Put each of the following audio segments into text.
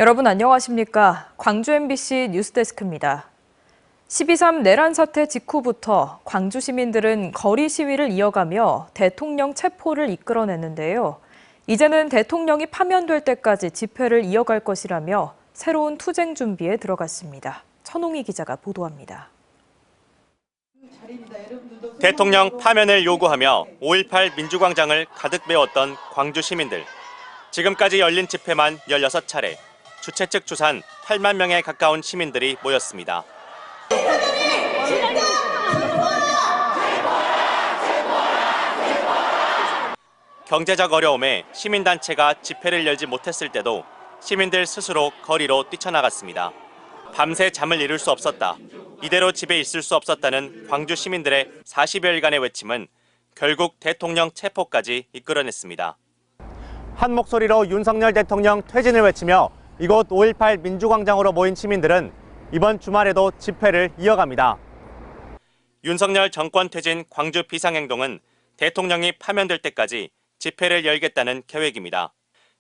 여러분 안녕하십니까? 광주 MBC 뉴스데스크입니다. 12.3 내란 사태 직후부터 광주 시민들은 거리 시위를 이어가며 대통령 체포를 이끌어냈는데요. 이제는 대통령이 파면될 때까지 집회를 이어갈 것이라며 새로운 투쟁 준비에 들어갔습니다. 천홍희 기자가 보도합니다. 대통령 파면을 요구하며 5.18 민주광장을 가득 메웠던 광주 시민들. 지금까지 열린 집회만 16차례, 주최 측 추산 8만 명에 가까운 시민들이 모였습니다. 경제적 어려움에 시민단체가 집회를 열지 못했을 때도 시민들 스스로 거리로 뛰쳐나갔습니다. 밤새 잠을 이룰 수 없었다. 이대로 집에 있을 수 없었다는 광주 시민들의 40여일간의 외침은 결국 대통령 체포까지 이끌어냈습니다. 한 목소리로 윤석열 대통령 퇴진을 외치며 이곳 5.18 민주광장으로 모인 시민들은 이번 주말에도 집회를 이어갑니다. 윤석열 정권 퇴진 광주 비상행동은 대통령이 파면될 때까지 집회를 열겠다는 계획입니다.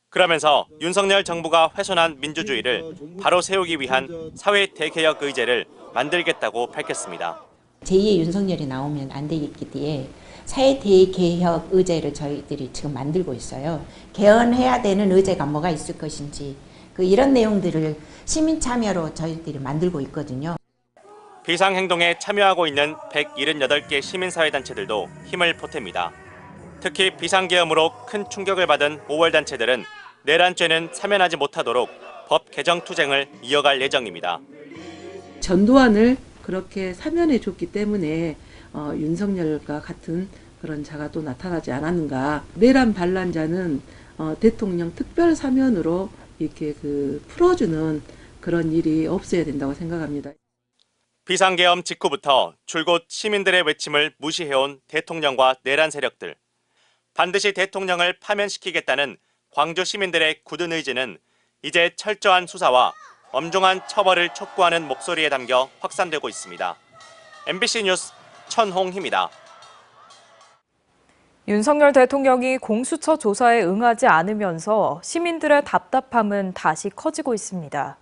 그러면서 윤석열 정부가 훼손한 민주주의를 바로 세우기 위한 사회 대개혁 의제를 만들겠다고 밝혔습니다. 제2의 윤석열이 나오면 안 되겠기 때문에 사회 대개혁 의제를 저희들이 지금 만들고 있어요. 개헌해야 되는 의제가 뭐가 있을 것인지 이런 내용들을 시민 참여로 저희들이 만들고 있거든요. 비상행동에 참여하고 있는 178개 시민사회단체들도 힘을 보탭니다. 특히 비상계엄으로 큰 충격을 받은 5월 단체들은 내란죄는 사면하지 못하도록 법 개정 투쟁을 이어갈 예정입니다. 전두환을 그렇게 사면해 줬기 때문에 윤석열과 같은 그런 자가 또 나타나지 않았는가. 내란 반란자는 대통령 특별 사면으로 이렇게 풀어주는 그런 일이 없어야 된다고 생각합니다. 비상계엄 직후부터 줄곧 시민들의 외침을 무시해온 대통령과 내란 세력들. 반드시 대통령을 파면시키겠다는 광주 시민들의 굳은 의지는 이제 철저한 수사와 엄중한 처벌을 촉구하는 목소리에 담겨 확산되고 있습니다. MBC 뉴스 천홍희입니다. 윤석열 대통령이 공수처 조사에 응하지 않으면서 시민들의 답답함은 다시 커지고 있습니다.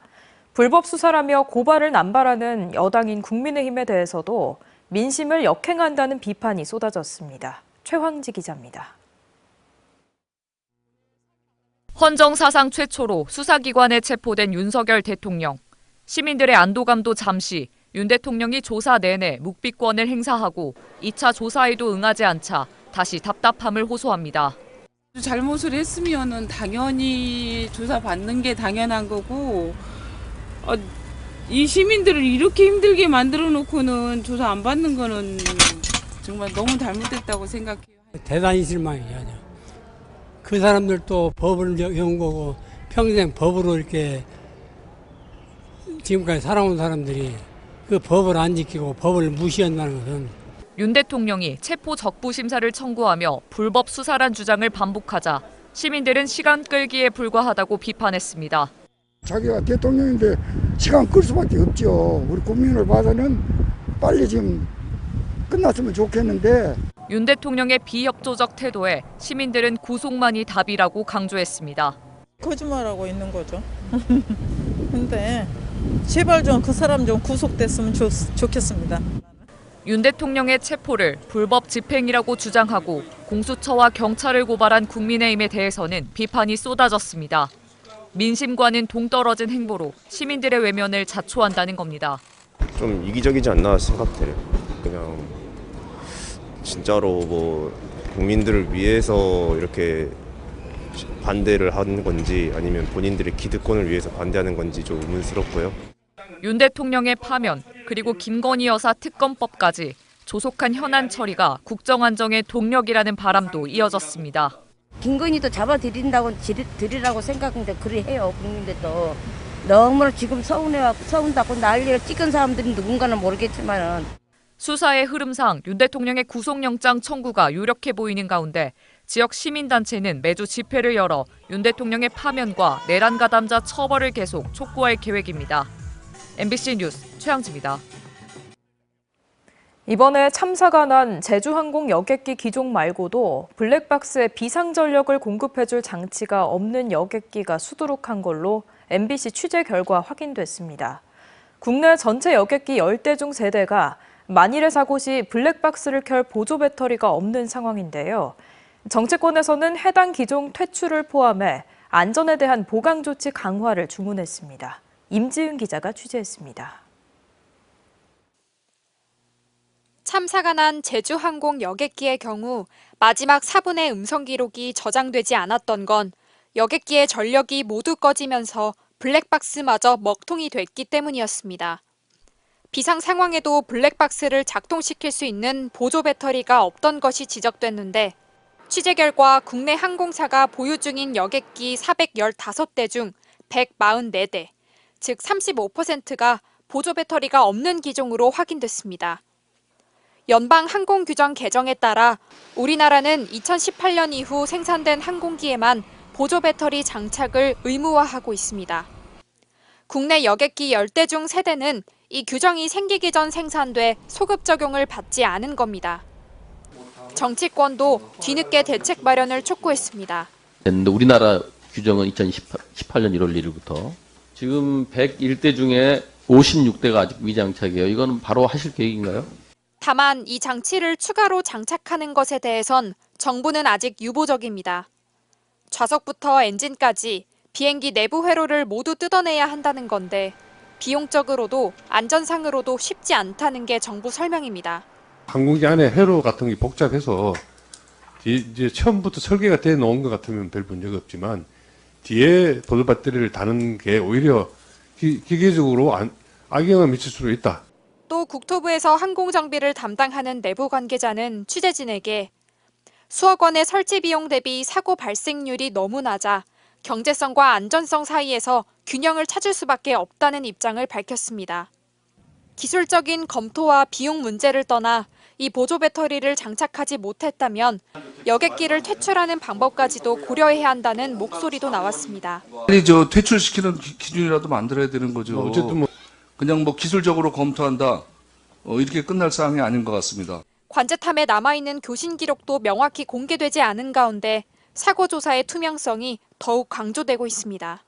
불법 수사라며 고발을 남발하는 여당인 국민의힘에 대해서도 민심을 역행한다는 비판이 쏟아졌습니다. 최황지 기자입니다. 헌정 사상 최초로 수사기관에 체포된 윤석열 대통령. 시민들의 안도감도 잠시 윤 대통령이 조사 내내 묵비권을 행사하고 2차 조사에도 응하지 않자 다시 답답함을 호소합니다. 잘못을 했으면은 당연히 조사받는 게 당연한 거고 이 시민들을 이렇게 힘들게 만들어 놓고는 조사 안 받는 거는 정말 너무 잘못됐다고 생각해요. 대단히 실망이야. 그 사람들도 법을 배운 거고 평생 법으로 이렇게 지금까지 살아온 사람들이 그 법을 안 지키고 법을 무시한다는 것은 윤 대통령이 체포 적부 심사를 청구하며 불법 수사란 주장을 반복하자 시민들은 시간 끌기에 불과하다고 비판했습니다. 자기가 대통령인데 시간 끌 수밖에 없죠. 우리 국민을 봐서는 빨리 지금 끝났으면 좋겠는데. 윤 대통령의 비협조적 태도에 시민들은 구속만이 답이라고 강조했습니다. 거짓말하고 있는 거죠. 근데 제발 좀 그 사람 좀 구속됐으면 좋겠습니다. 윤 대통령의 체포를 불법 집행이라고 주장하고 공수처와 경찰을 고발한 국민의힘에 대해서는 비판이 쏟아졌습니다. 민심과는 동떨어진 행보로 시민들의 외면을 자초한다는 겁니다. 좀 이기적이지 않나 생각돼요. 그냥 진짜로 국민들을 위해서 이렇게 반대를 하는 건지 아니면 본인들의 기득권을 위해서 반대하는 건지 좀 의문스럽고요. 윤 대통령의 파면 그리고 김건희 여사 특검법까지 조속한 현안 처리가 국정안정의 동력이라는 바람도 이어졌습니다. 김건희도 잡아드리라고 생각하는데 그래 해요. 국민들도 너무나 지금 서운다고 난리를 찍은 사람들이 누군가는 모르겠지만 수사의 흐름상 윤 대통령의 구속영장 청구가 유력해 보이는 가운데 지역 시민단체는 매주 집회를 열어 윤 대통령의 파면과 내란 가담자 처벌을 계속 촉구할 계획입니다. MBC 뉴스 최양지입니다. 이번에 참사가 난 제주항공 여객기 기종 말고도 블랙박스에 비상전력을 공급해줄 장치가 없는 여객기가 수두룩한 걸로 MBC 취재 결과 확인됐습니다. 국내 전체 여객기 10대 중 3대가 만일의 사고 시 블랙박스를 켤 보조 배터리가 없는 상황인데요. 정치권에서는 해당 기종 퇴출을 포함해 안전에 대한 보강 조치 강화를 주문했습니다. 임지은 기자가 취재했습니다. 참사가 난 제주항공 여객기의 경우 마지막 4분의 음성 기록이 저장되지 않았던 건 여객기의 전력이 모두 꺼지면서 블랙박스마저 먹통이 됐기 때문이었습니다. 비상 상황에도 블랙박스를 작동시킬 수 있는 보조 배터리가 없던 것이 지적됐는데 취재 결과 국내 항공사가 보유 중인 여객기 415대 중 144대, 즉 35%가 보조 배터리가 없는 기종으로 확인됐습니다. 연방 항공 규정 개정에 따라 우리나라는 2018년 이후 생산된 항공기에만 보조 배터리 장착을 의무화하고 있습니다. 국내 여객기 10대 중 3대는 이 규정이 생기기 전 생산돼 소급 적용을 받지 않은 겁니다. 정치권도 뒤늦게 대책 마련을 촉구했습니다. 우리나라 규정은 2018년 1월 1일부터 지금 101대 중에 56대가 아직 미장착이에요. 이거는 바로 하실 계획인가요? 다만 이 장치를 추가로 장착하는 것에 대해선 정부는 아직 유보적입니다. 좌석부터 엔진까지 비행기 내부 회로를 모두 뜯어내야 한다는 건데 비용적으로도 안전상으로도 쉽지 않다는 게 정부 설명입니다. 항공기 안에 회로 같은 게 복잡해서 이제 처음부터 설계가 돼 놓은 것 같으면 별 문제가 없지만 뒤에 보조 배터리를 다는 게 오히려 기계적으로 악영향을 미칠 수도 있다. 또 국토부에서 항공정비를 담당하는 내부 관계자는 취재진에게 수억 원의 설치 비용 대비 사고 발생률이 너무 낮아 경제성과 안전성 사이에서 균형을 찾을 수밖에 없다는 입장을 밝혔습니다. 기술적인 검토와 비용 문제를 떠나 이 보조 배터리를 장착하지 못했다면 여객기를 퇴출하는 방법까지도 고려해야 한다는 목소리도 나왔습니다. 아니 퇴출시키는 기준이라도 만들어야 되는 거죠. 어쨌든 그냥 기술적으로 검토한다 이렇게 끝날 사항이 아닌 것 같습니다. 관제탑에 남아있는 교신 기록도 명확히 공개되지 않은 가운데 사고 조사의 투명성이 더욱 강조되고 있습니다.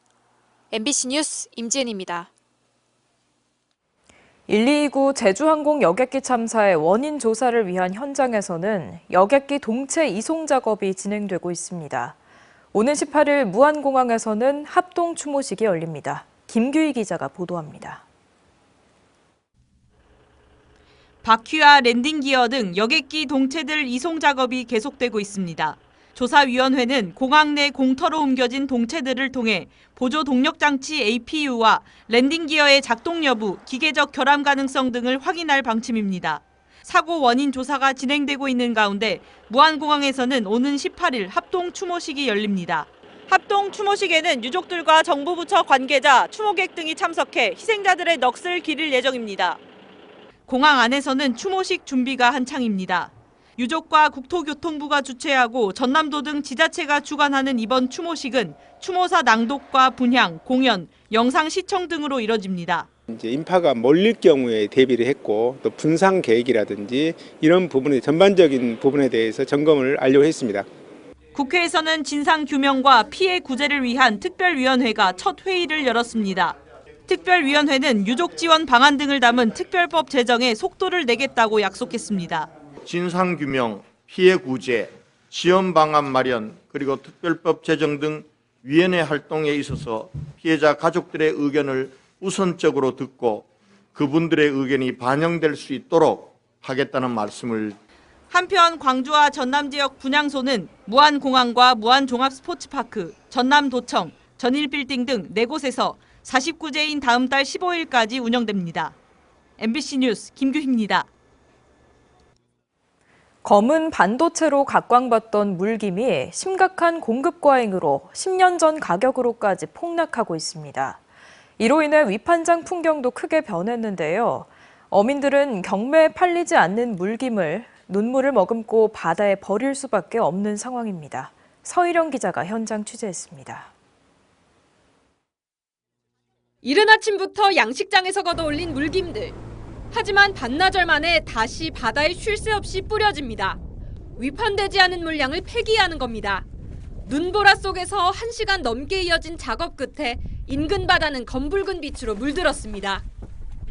MBC 뉴스 임지은입니다. 129 제주항공 여객기 참사의 원인 조사를 위한 현장에서는 여객기 동체 이송 작업이 진행되고 있습니다. 오는 18일 무안공항에서는 합동 추모식이 열립니다. 김규희 기자가 보도합니다. 바퀴와 랜딩 기어 등 여객기 동체들 이송 작업이 계속되고 있습니다. 조사위원회는 공항 내 공터로 옮겨진 동체들을 통해 보조 동력 장치 APU와 랜딩 기어의 작동 여부, 기계적 결함 가능성 등을 확인할 방침입니다. 사고 원인 조사가 진행되고 있는 가운데 무안공항에서는 오는 18일 합동 추모식이 열립니다. 합동 추모식에는 유족들과 정부 부처 관계자, 추모객 등이 참석해 희생자들의 넋을 기릴 예정입니다. 공항 안에서는 추모식 준비가 한창입니다. 유족과 국토교통부가 주최하고 전남도 등 지자체가 주관하는 이번 추모식은 추모사 낭독과 분향, 공연, 영상 시청 등으로 이뤄집니다. 이제 인파가 몰릴 경우에 대비를 했고 또 분산 계획이라든지 이런 부분의 전반적인 부분에 대해서 점검을 하려고 했습니다. 국회에서는 진상 규명과 피해 구제를 위한 특별위원회가 첫 회의를 열었습니다. 특별위원회는 유족 지원 방안 등을 담은 특별법 제정에 속도를 내겠다고 약속했습니다. 진상규명, 피해 구제, 지원 방안 마련, 그리고 특별법 제정 등 위원회 활동에 있어서 피해자 가족들의 의견을 우선적으로 듣고 그분들의 의견이 반영될 수 있도록 하겠다는 말씀을. 한편 광주와 전남 지역 분향소는 무안공항과 무안종합스포츠파크, 전남도청, 전일빌딩 등 4곳에서 49제인 다음 달 15일까지 운영됩니다. MBC 뉴스 김규희입니다. 검은 반도체로 각광받던 물김이 심각한 공급 과잉으로 10년 전 가격으로까지 폭락하고 있습니다. 이로 인해 위판장 풍경도 크게 변했는데요. 어민들은 경매에 팔리지 않는 물김을 눈물을 머금고 바다에 버릴 수밖에 없는 상황입니다. 서희령 기자가 현장 취재했습니다. 이른 아침부터 양식장에서 걷어올린 물김들. 하지만 반나절 만에 다시 바다에 쉴 새 없이 뿌려집니다. 위판되지 않은 물량을 폐기하는 겁니다. 눈보라 속에서 1시간 넘게 이어진 작업 끝에 인근 바다는 검붉은 빛으로 물들었습니다.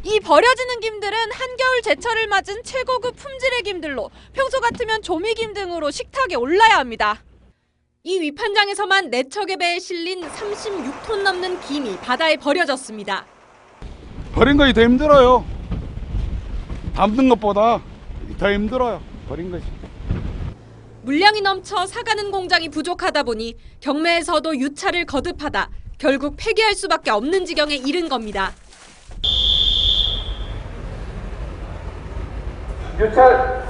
이 버려지는 김들은 한겨울 제철을 맞은 최고급 품질의 김들로 평소 같으면 조미김 등으로 식탁에 올라야 합니다. 이 위판장에서만 4척의 배에 실린 36톤 넘는 김이 바다에 버려졌습니다. 버린 것이 더 힘들어요. 담는 것보다 더 힘들어요. 버린 것이. 물량이 넘쳐 사가는 공장이 부족하다 보니 경매에서도 유찰을 거듭하다 결국 폐기할 수밖에 없는 지경에 이른 겁니다. 유찰.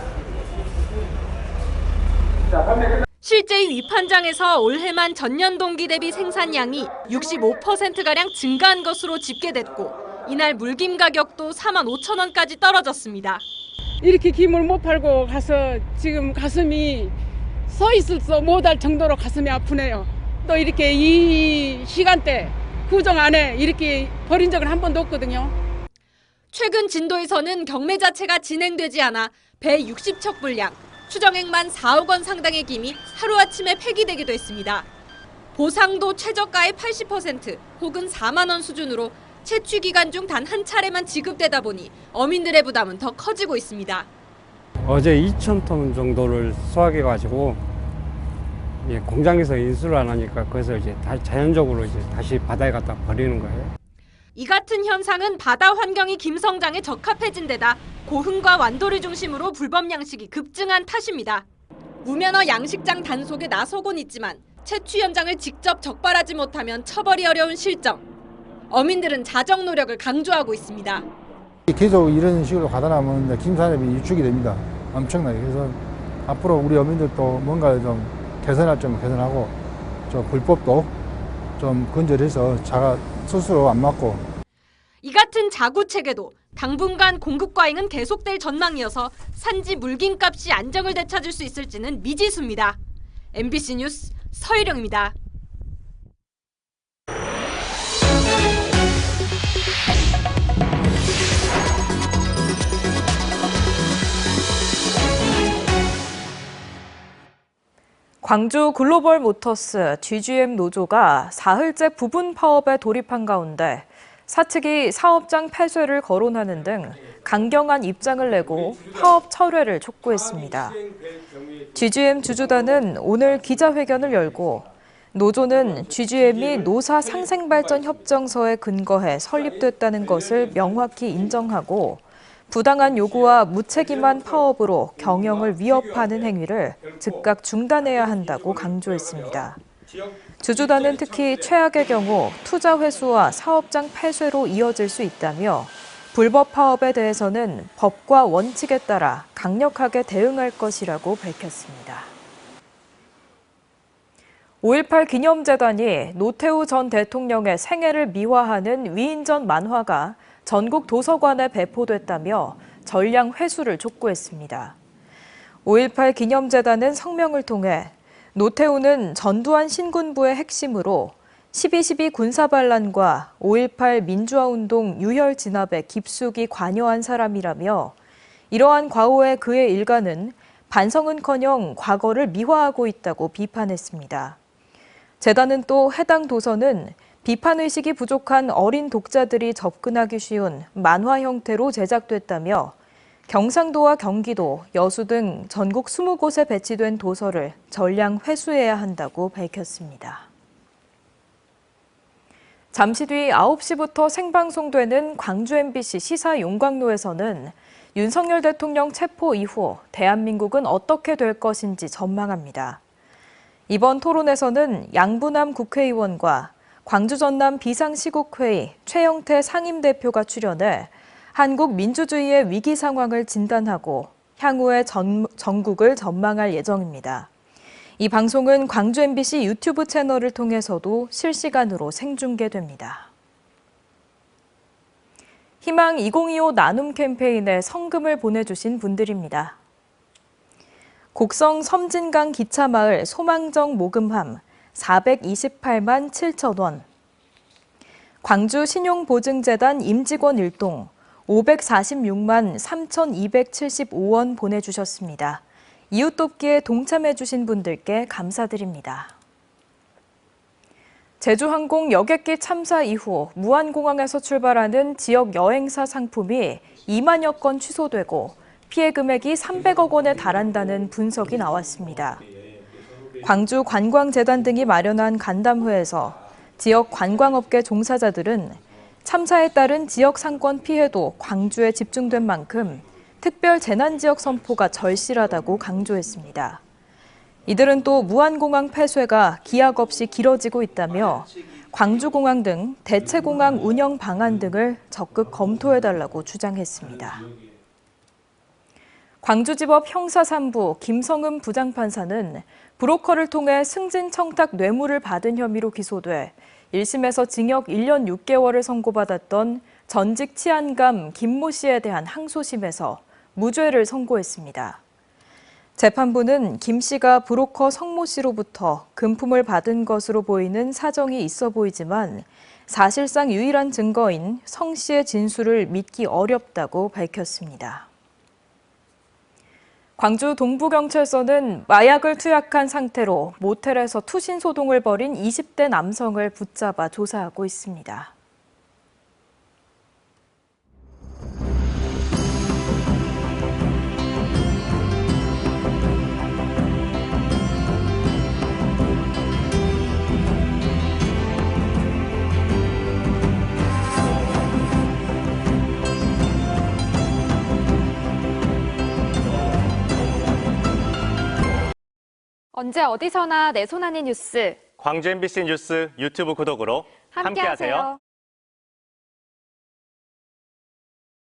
실제 이 위판장에서 올해만 전년 동기 대비 생산량이 65%가량 증가한 것으로 집계됐고 이날 물김 가격도 45,000원까지 떨어졌습니다. 이렇게 김을 못 팔고 가서 지금 가슴이 서 있을 수 못할 정도로 가슴이 아프네요. 또 이렇게 이 시간대 구정 안에 이렇게 버린 적은 한 번도 없거든요. 최근 진도에서는 경매 자체가 진행되지 않아 배 60척 분량, 추정액만 4억 원 상당의 김이 하루아침에 폐기되기도 했습니다. 보상도 최저가의 80% 혹은 4만 원 수준으로 채취 기간 중 단 한 차례만 지급되다 보니 어민들의 부담은 더 커지고 있습니다. 어제 2,000톤 정도를 수확해가지고 공장에서 인수를 안 하니까 그래서 이제 자연적으로 이제 다시 바다에 갖다 버리는 거예요. 이 같은 현상은 바다 환경이 김성장에 적합해진 데다 고흥과 완도를 중심으로 불법 양식이 급증한 탓입니다. 우면허 양식장 단속에 나서곤 있지만 채취 현장을 직접 적발하지 못하면 처벌이 어려운 실정. 어민들은 자정 노력을 강조하고 있습니다. 계속 이런 식으로 가다 나면 김산업이 위축이 됩니다. 엄청나게. 그래서 앞으로 우리 어민들도 뭔가 좀 개선할 점 개선하고 좀 불법도 좀 근절해서 자가 스스로 안 맞고. 이 같은 자구 체계도 당분간 공급 과잉은 계속될 전망이어서 산지 물김값이 안정을 되찾을 수 있을지는 미지수입니다. MBC 뉴스 서희령입니다. 광주 글로벌 모터스 GGM 노조가 사흘째 부분 파업에 돌입한 가운데 사측이 사업장 폐쇄를 거론하는 등 강경한 입장을 내고 파업 철회를 촉구했습니다. GGM 주주단은 오늘 기자회견을 열고 노조는 GGM이 노사 상생발전 협정서에 근거해 설립됐다는 것을 명확히 인정하고 부당한 요구와 무책임한 파업으로 경영을 위협하는 행위를 즉각 중단해야 한다고 강조했습니다. 주주단은 특히 최악의 경우 투자 회수와 사업장 폐쇄로 이어질 수 있다며 불법 파업에 대해서는 법과 원칙에 따라 강력하게 대응할 것이라고 밝혔습니다. 5.18 기념재단이 노태우 전 대통령의 생애를 미화하는 위인전 만화가 전국 도서관에 배포됐다며 전량 회수를 촉구했습니다. 5.18 기념재단은 성명을 통해 노태우는 전두환 신군부의 핵심으로 12.12 군사반란과 5.18 민주화운동 유혈 진압에 깊숙이 관여한 사람이라며 이러한 과오에 그의 일가는 반성은커녕 과거를 미화하고 있다고 비판했습니다. 재단은 또 해당 도서는 비판의식이 부족한 어린 독자들이 접근하기 쉬운 만화 형태로 제작됐다며 경상도와 경기도, 여수 등 전국 20곳에 배치된 도서를 전량 회수해야 한다고 밝혔습니다. 잠시 뒤 9시부터 생방송되는 광주 MBC 시사 용광로에서는 윤석열 대통령 체포 이후 대한민국은 어떻게 될 것인지 전망합니다. 이번 토론에서는 양부남 국회의원과 광주 전남 비상시국회의 최영태 상임대표가 출연해 한국 민주주의의 위기 상황을 진단하고 향후의 전국을 전망할 예정입니다. 이 방송은 광주 MBC 유튜브 채널을 통해서도 실시간으로 생중계됩니다. 희망 2025 나눔 캠페인에 성금을 보내주신 분들입니다. 곡성 섬진강 기차마을 소망정 모금함 428만 7천 원, 광주 신용보증재단 임직원 일동 546만 3,275원 보내주셨습니다. 이웃 돕기에 동참해주신 분들께 감사드립니다. 제주항공 여객기 참사 이후 무안공항에서 출발하는 지역 여행사 상품이 2만여 건 취소되고 피해 금액이 300억 원에 달한다는 분석이 나왔습니다. 광주관광재단 등이 마련한 간담회에서 지역 관광업계 종사자들은 참사에 따른 지역 상권 피해도 광주에 집중된 만큼 특별 재난지역 선포가 절실하다고 강조했습니다. 이들은 또 무안공항 폐쇄가 기약 없이 길어지고 있다며 광주공항 등 대체공항 운영 방안 등을 적극 검토해달라고 주장했습니다. 광주지법 형사 3부 김성흠 부장판사는 브로커를 통해 승진 청탁 뇌물을 받은 혐의로 기소돼 1심에서 징역 1년 6개월을 선고받았던 전직 치안감 김모 씨에 대한 항소심에서 무죄를 선고했습니다. 재판부는 김 씨가 브로커 성모 씨로부터 금품을 받은 것으로 보이는 사정이 있어 보이지만 사실상 유일한 증거인 성 씨의 진술을 믿기 어렵다고 밝혔습니다. 광주 동부경찰서는 마약을 투약한 상태로 모텔에서 투신 소동을 벌인 20대 남성을 붙잡아 조사하고 있습니다. 언제 어디서나 내 손 안의 뉴스. 광주 MBC 뉴스 유튜브 구독으로 함께하세요.